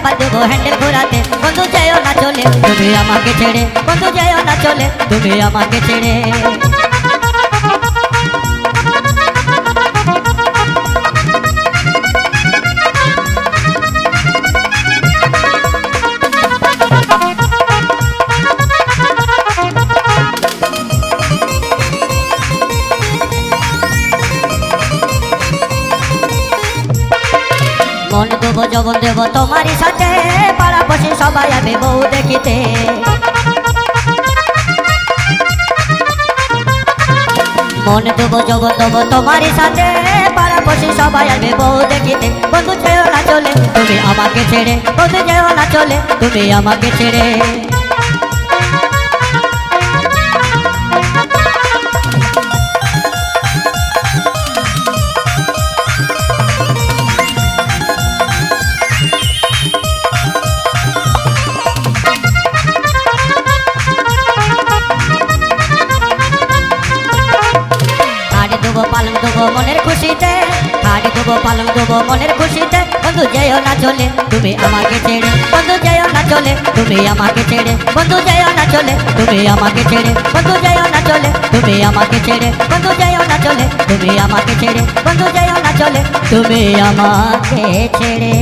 আবার দেবো হ্যান্ডেল ঘোরাতে। বন্ধু যেও না চলে তুমি আমাকে ছেড়ে, বন্ধু যেও না চলে তুমি আমাকে ছেড়ে। মন দেবো যৌবন দেবো তোমারই সাথে, পাড়াপড়শি সবাই আমি বউ দেখিতে। মন দেবো যৌবন দেবো তোমারই সাথে, পাড়াপড়শি সবাই আমি বউ দেখিতে। বন্ধু যেও না চলে তুমি আমাকে ছেড়ে, বন্ধু যেও না চলে তুমি আমাকে ছেড়ে। পালং দেবো মনের খুশিতে, হাড়ি দেবো পালং দেবো মনের খুশিতে। বন্ধু যেও না চলে তুমি আমাকে ছেড়ে, বন্ধু যেও না চলে তুমি আমাকে ছেড়ে, বন্ধু যেও না চলে তুমি আমাকে ছেড়ে, বন্ধু যেও না চলে তুমি আমাকে ছেড়ে, বন্ধু যেও না চলে তুমি আমাকে ছেড়ে, বন্ধু যেও না চলে তুমি আমাকে ছেড়ে।